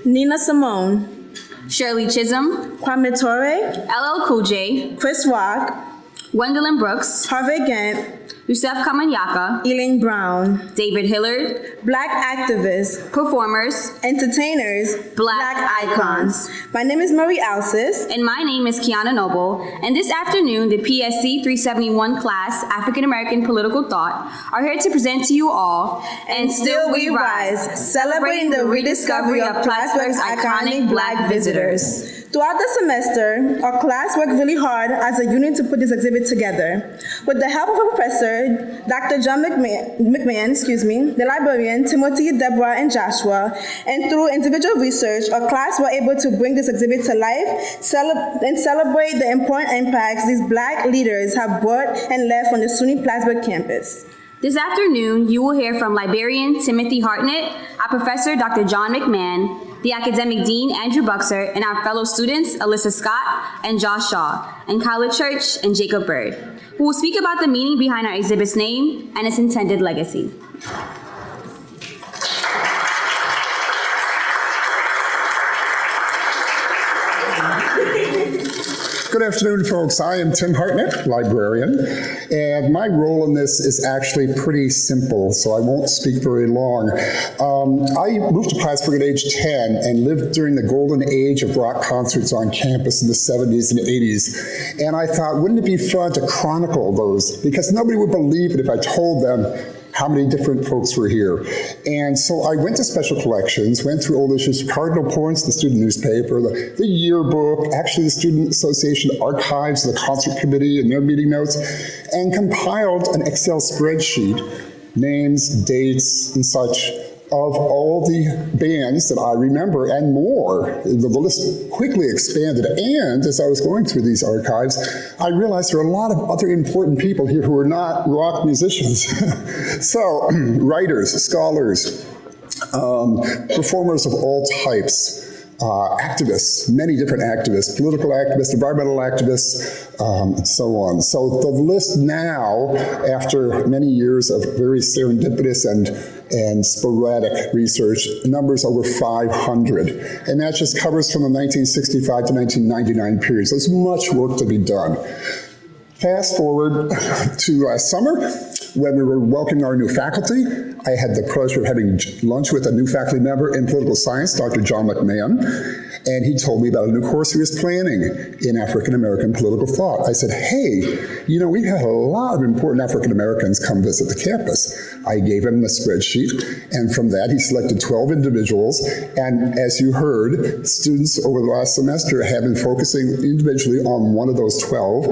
Nina Simone, Shirley Chisholm, Kwame Ture, LL Cool J, Chris Rock, Gwendolyn Brooks, Harvey Gantt, Yusef Kamanyaka, Elaine Brown, David Hillard, Black activists, performers, entertainers, Black icons. My name is Marie Alcis. And my name is Kiana Noble, and this afternoon, the PSC 371 class, African American Political Thought, are here to present to you all, And Still We Rise, celebrating the rediscovery of Plattsburgh's iconic Black visitors. Throughout the semester, our class worked really hard as a unit to put this exhibit together. With the help of a professor, Dr. John McMahon, the librarian, Timothy, Deborah, and Joshua, and through individual research, our class were able to bring this exhibit to life and celebrate the important impacts these Black leaders have brought and left on the SUNY Plattsburgh campus. This afternoon, you will hear from librarian Timothy Hartnett, our professor Dr. John McMahon, the academic dean Andrew Buxer, and our fellow students Alyssa Scott and Josh Shaw, and Kyle Church and Jacob Bird, who will speak about the meaning behind our exhibit's name and its intended legacy. Good afternoon, folks. I am Tim Hartnett, librarian, and my role in this is actually pretty simple, so I won't speak very long. I moved to Plattsburgh at age 10 and lived during the golden age of rock concerts on campus in the 70s and 80s, and I thought, wouldn't it be fun to chronicle those? Because nobody would believe it if I told them how many different folks were here. And so I went to special collections, went through old issues, Cardinal Points, the student newspaper, the yearbook, actually the Student Association archives, the concert committee and their meeting notes, and compiled an Excel spreadsheet, names, dates, and such, of all the bands that I remember and more. The list quickly expanded, and as I was going through these archives, I realized there are a lot of other important people here who are not rock musicians. So, writers, scholars, performers of all types, activists, many different activists, political activists, environmental activists, and so on. So the list now, after many years of very serendipitous and sporadic research, numbers over 500. And that just covers from the 1965 to 1999 period. So there's much work to be done. Fast forward to last summer, when we were welcoming our new faculty. I had the pleasure of having lunch with a new faculty member in political science, Dr. John McMahon, and he told me about a new course he was planning in African American political thought. I said, hey, you know, we've had a lot of important African Americans come visit the campus. I gave him the spreadsheet, and from that he selected 12 individuals, and as you heard, students over the last semester have been focusing individually on one of those 12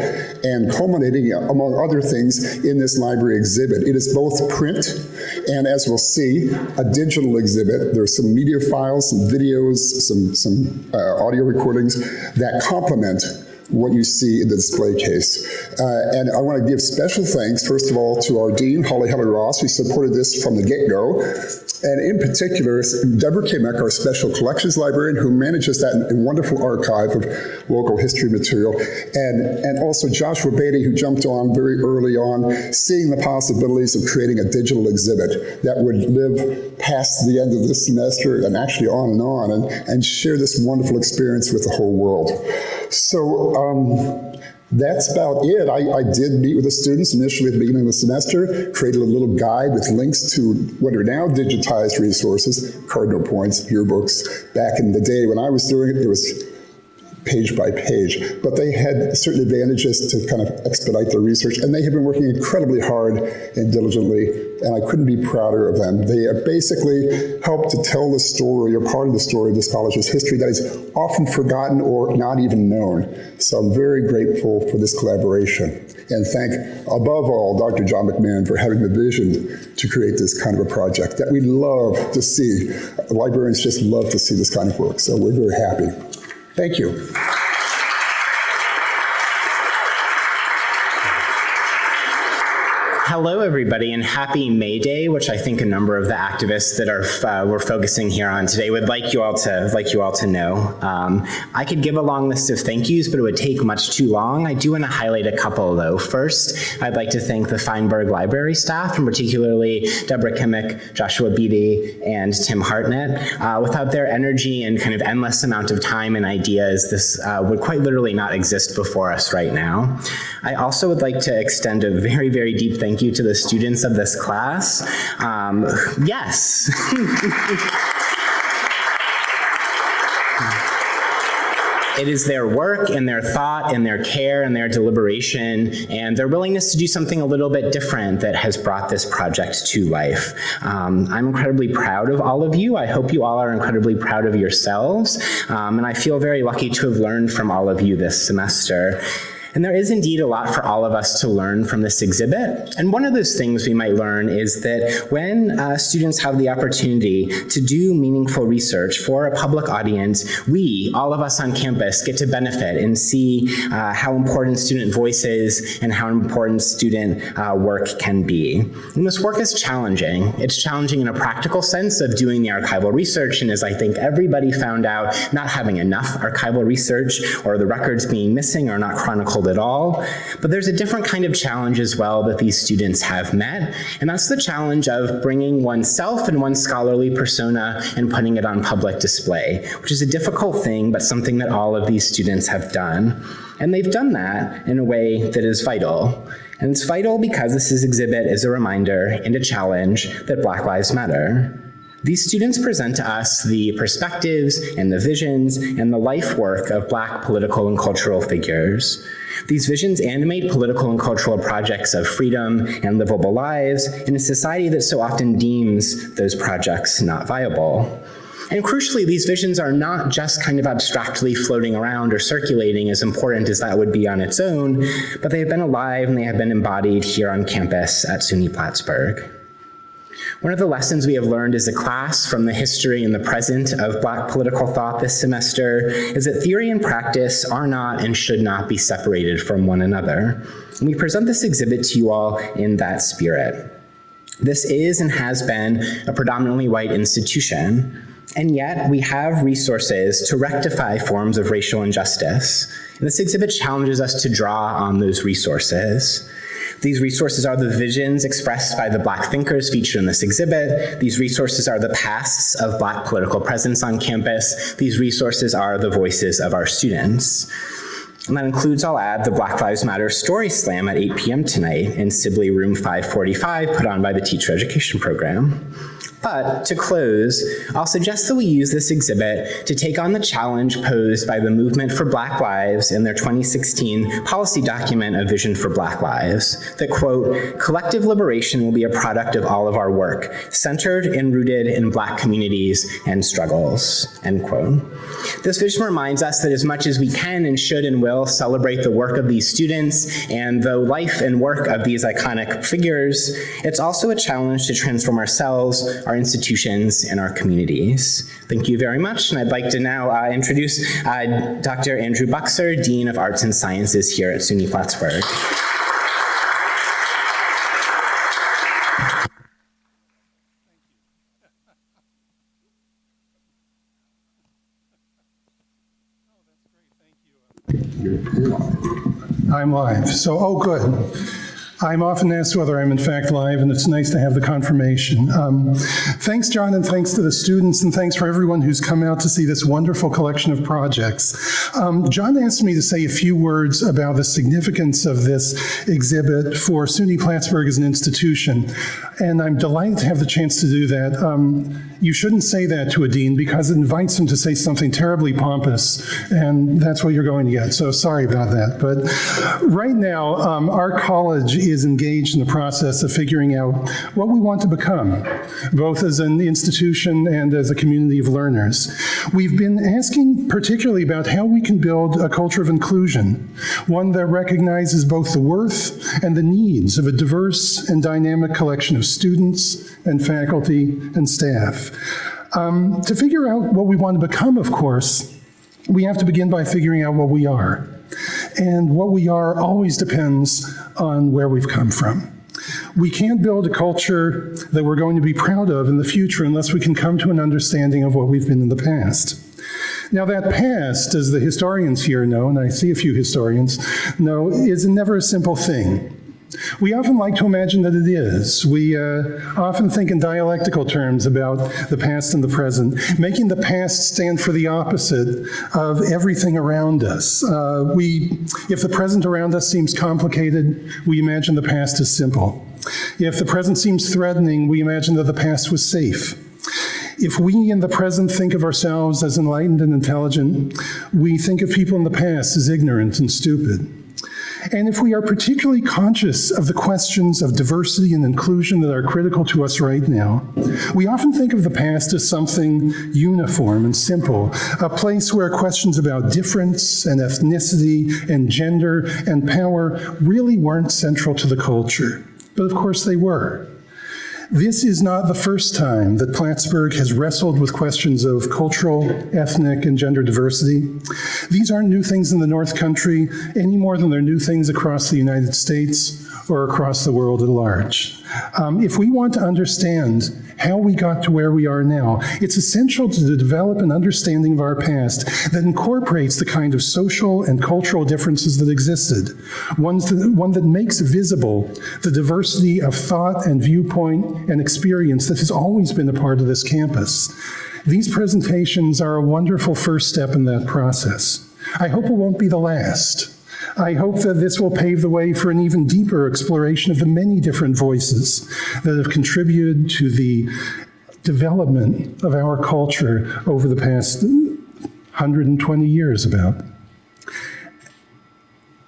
and culminating, among other things, in this library exhibit. It is both print and, as we'll see, a digital exhibit. There are some media files, some videos, some audio recordings that complement what you see in the display case. And I want to give special thanks, first of all, to our dean, Holly Heller-Ross, who supported this from the get-go. And in particular, Deborah Kimek, our special collections librarian, who manages that wonderful archive of local history material. And also Joshua Beatty, who jumped on very early on, seeing the possibilities of creating a digital exhibit that would live past the end of this semester and actually on, and share this wonderful experience with the whole world. So that's about it. I did meet with the students initially at the beginning of the semester, created a little guide with links to what are now digitized resources, Cardinal Points, yearbooks. Back in the day when I was doing it, it was page by page, but they had certain advantages to kind of expedite their research, and they have been working incredibly hard and diligently, and I couldn't be prouder of them. They have basically helped to tell the story, or part of the story of this college's history that is often forgotten or not even known. So I'm very grateful for this collaboration, and thank, above all, Dr. John McMahon for having the vision to create this kind of a project that we love to see. Librarians just love to see this kind of work, so we're very happy. Thank you. Hello, everybody, and happy May Day, which I think a number of the activists that are we're focusing here on today would like you all to know. I could give a long list of thank yous, but it would take much too long. I do want to highlight a couple, though. First, I'd like to thank the Feinberg Library staff, and particularly Deborah Kimmick, Joshua Beatty, and Tim Hartnett. Without their energy and kind of endless amount of time and ideas, this would quite literally not exist before us right now. I also would like to extend a very, very deep thank you to the students of this class. Yes. It is their work and their thought and their care and their deliberation and their willingness to do something a little bit different that has brought this project to life. I'm incredibly proud of all of you. I hope you all are incredibly proud of yourselves. And I feel very lucky to have learned from all of you this semester. And there is indeed a lot for all of us to learn from this exhibit. And one of those things we might learn is that when students have the opportunity to do meaningful research for a public audience, we, all of us on campus, get to benefit and see how important student voices and how important student work can be. And this work is challenging. It's challenging in a practical sense of doing the archival research, and as I think everybody found out, not having enough archival research or the records being missing or not chronicled at all. But there's a different kind of challenge as well that these students have met, and that's the challenge of bringing oneself and one's scholarly persona and putting it on public display, which is a difficult thing, but something that all of these students have done. And they've done that in a way that is vital. And it's vital because this exhibit is a reminder and a challenge that Black Lives Matter. These students present to us the perspectives and the visions and the life work of Black political and cultural figures. These visions animate political and cultural projects of freedom and livable lives in a society that so often deems those projects not viable. And crucially, these visions are not just kind of abstractly floating around or circulating, as important as that would be on its own, but they have been alive and they have been embodied here on campus at SUNY Plattsburgh. One of the lessons we have learned as a class from the history and the present of Black political thought this semester is that theory and practice are not and should not be separated from one another. And we present this exhibit to you all in that spirit. This is and has been a predominantly white institution, and yet we have resources to rectify forms of racial injustice. And this exhibit challenges us to draw on those resources. These resources are the visions expressed by the Black thinkers featured in this exhibit. These resources are the pasts of Black political presence on campus. These resources are the voices of our students. And that includes, I'll add, the Black Lives Matter Story Slam at 8 p.m. tonight in Sibley Room 545, put on by the Teacher Education Program. But to close, I'll suggest that we use this exhibit to take on the challenge posed by the Movement for Black Lives in their 2016 policy document, A Vision for Black Lives, that, quote, collective liberation will be a product of all of our work, centered and rooted in Black communities and struggles, end quote. This vision reminds us that as much as we can and should and will celebrate the work of these students and the life and work of these iconic figures, it's also a challenge to transform ourselves, our institutions, and our communities. Thank you very much, and I'd like to now introduce Dr. Andrew Buxer, Dean of Arts and Sciences here at SUNY Plattsburgh. I'm live, so, oh, good. I'm often asked whether I'm in fact live, and it's nice to have the confirmation. Thanks, John, and thanks to the students, and thanks for everyone who's come out to see this wonderful collection of projects. John asked me to say a few words about the significance of this exhibit for SUNY Plattsburgh as an institution, and I'm delighted to have the chance to do that. You shouldn't say that to a dean because it invites him to say something terribly pompous, and that's what you're going to get, so sorry about that. But right now, our college is engaged in the process of figuring out what we want to become, both as an institution and as a community of learners. We've been asking particularly about how we can build a culture of inclusion, one that recognizes both the worth and the needs of a diverse and dynamic collection of students and faculty and staff. To figure out what we want to become, of course, we have to begin by figuring out what we are. And what we are always depends on where we've come from. We can't build a culture that we're going to be proud of in the future unless we can come to an understanding of what we've been in the past. Now, that past, as the historians here know, and I see a few historians know, is never a simple thing. We often like to imagine that it is. We often think in dialectical terms about the past and the present, making the past stand for the opposite of everything around us. If the present around us seems complicated, we imagine the past is simple. If the present seems threatening, we imagine that the past was safe. If we in the present think of ourselves as enlightened and intelligent, we think of people in the past as ignorant and stupid. And if we are particularly conscious of the questions of diversity and inclusion that are critical to us right now, we often think of the past as something uniform and simple, a place where questions about difference and ethnicity and gender and power really weren't central to the culture. But of course they were. This is not the first time that Plattsburgh has wrestled with questions of cultural, ethnic, and gender diversity. These aren't new things in the North Country any more than they're new things across the United States or across the world at large. If we want to understand how we got to where we are now, it's essential to develop an understanding of our past that incorporates the kind of social and cultural differences that existed, one that makes visible the diversity of thought and viewpoint and experience that has always been a part of this campus. These presentations are a wonderful first step in that process. I hope it won't be the last. I hope that this will pave the way for an even deeper exploration of the many different voices that have contributed to the development of our culture over the past 120 years about.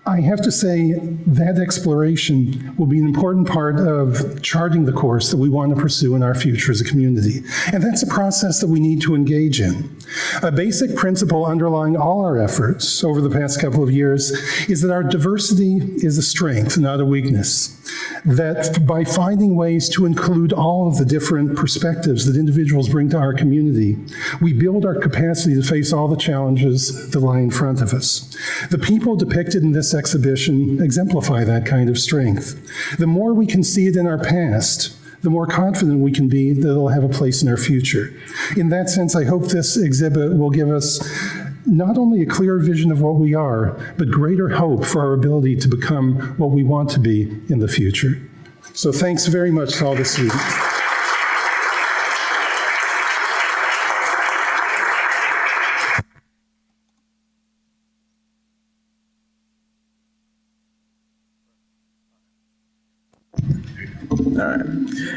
I have to say that exploration will be an important part of charting the course that we want to pursue in our future as a community. And that's a process that we need to engage in. A basic principle underlying all our efforts over the past couple of years is that our diversity is a strength, not a weakness. That by finding ways to include all of the different perspectives that individuals bring to our community, we build our capacity to face all the challenges that lie in front of us. The people depicted in this exhibition exemplify that kind of strength. The more we can see it in our past, the more confident we can be that it'll have a place in our future. In that sense, I hope this exhibit will give us not only a clear vision of what we are, but greater hope for our ability to become what we want to be in the future. So thanks very much to all the students.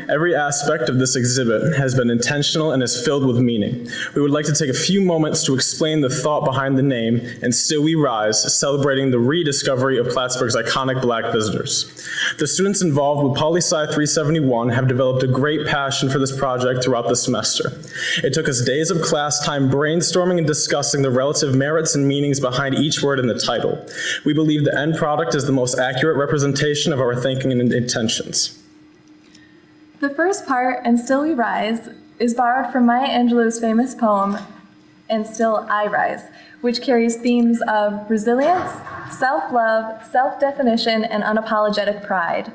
Every aspect of this exhibit has been intentional and is filled with meaning. We would like to take a few moments to explain the thought behind the name, And Still We Rise, celebrating the rediscovery of Plattsburgh's iconic Black visitors. The students involved with Poli-Sci 371 have developed a great passion for this project throughout the semester. It took us days of class time brainstorming and discussing the relative merits and meanings behind each word in the title. We believe the end product is the most accurate representation of our thinking and intentions. The first part, And Still We Rise, is borrowed from Maya Angelou's famous poem, And Still I Rise, which carries themes of resilience, self-love, self-definition, and unapologetic pride.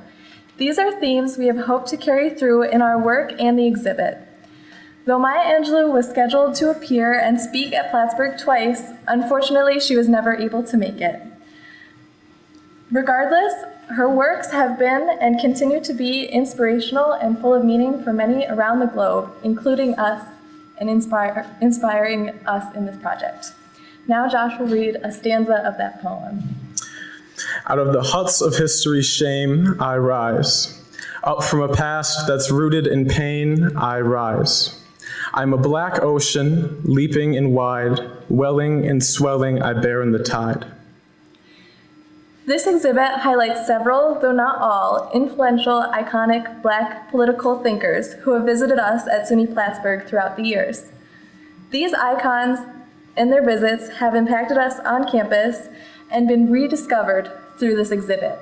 These are themes we have hoped to carry through in our work and the exhibit. Though Maya Angelou was scheduled to appear and speak at Plattsburgh twice, unfortunately she was never able to make it. Regardless, her works have been and continue to be inspirational and full of meaning for many around the globe, including us, and inspiring us in this project. Now Josh will read a stanza of that poem. Out of the huts of history's shame, I rise. Up from a past that's rooted in pain, I rise. I'm a black ocean, leaping and wide, welling and swelling, I bear in the tide. This exhibit highlights several, though not all, influential, iconic Black political thinkers who have visited us at SUNY Plattsburgh throughout the years. These icons and their visits have impacted us on campus and been rediscovered through this exhibit.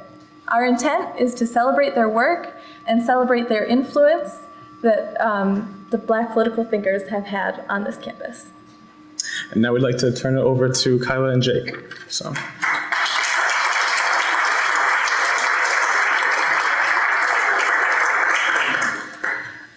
Our intent is to celebrate their work and celebrate their influence that the Black political thinkers have had on this campus. And now we'd like to turn it over to Kyla and Jake.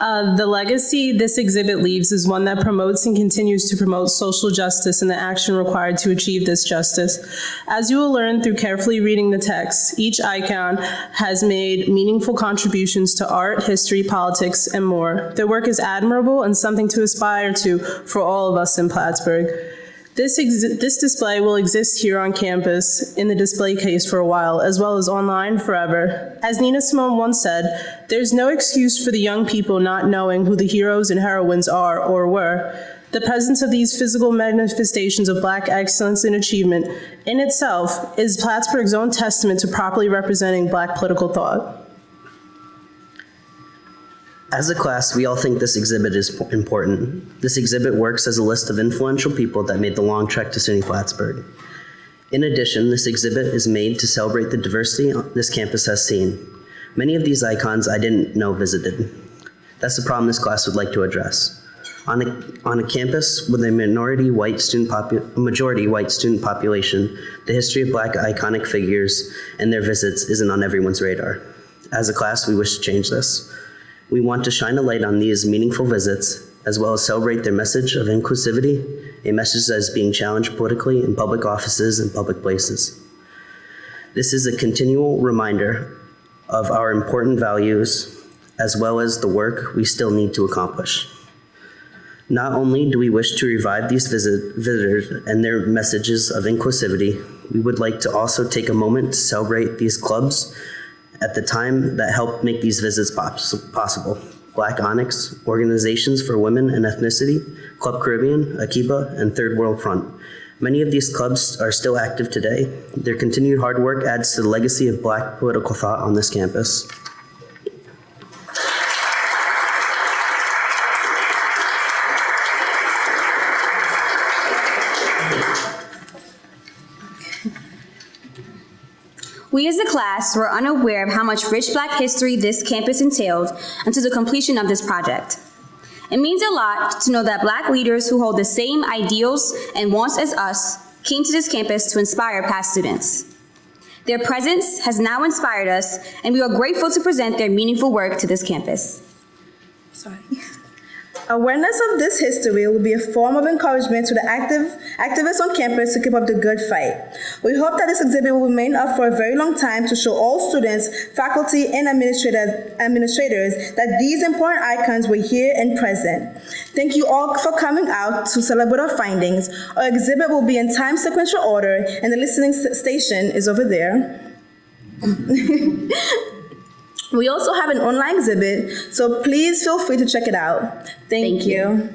The legacy this exhibit leaves is one that promotes and continues to promote social justice and the action required to achieve this justice. As you will learn through carefully reading the text, each icon has made meaningful contributions to art, history, politics, and more. Their work is admirable and something to aspire to for all of us in Plattsburgh. This display will exist here on campus in the display case for a while, as well as online forever. As Nina Simone once said, there's no excuse for the young people not knowing who the heroes and heroines are or were. The presence of these physical manifestations of Black excellence and achievement in itself is Plattsburgh's own testament to properly representing Black political thought. As a class, we all think this exhibit is important. This exhibit works as a list of influential people that made the long trek to SUNY Plattsburgh. In addition, this exhibit is made to celebrate the diversity this campus has seen. Many of these icons I didn't know visited. That's the problem this class would like to address. On a campus with a majority white student population, the history of Black iconic figures and their visits isn't on everyone's radar. As a class, we wish to change this. We want to shine a light on these meaningful visits, as well as celebrate their message of inclusivity, a message that is being challenged politically in public offices and public places. This is a continual reminder of our important values, as well as the work we still need to accomplish. Not only do we wish to revive these visitors and their messages of inclusivity, we would like to also take a moment to celebrate these clubs at the time that helped make these visits possible. Black Onyx, Organizations for Women and Ethnicity, Club Caribbean, Akiba, and Third World Front. Many of these clubs are still active today. Their continued hard work adds to the legacy of Black political thought on this campus. We as a class were unaware of how much rich Black history this campus entailed until the completion of this project. It means a lot to know that Black leaders who hold the same ideals and wants as us came to this campus to inspire past students. Their presence has now inspired us, and we are grateful to present their meaningful work to this campus. Awareness of this history will be a form of encouragement to the activists on campus to keep up the good fight. We hope that this exhibit will remain up for a very long time to show all students, faculty, and administrators that these important icons were here and present. Thank you all for coming out to celebrate our findings. Our exhibit will be in time sequential order, and the listening station is over there. We also have an online exhibit, so please feel free to check it out. Thank you.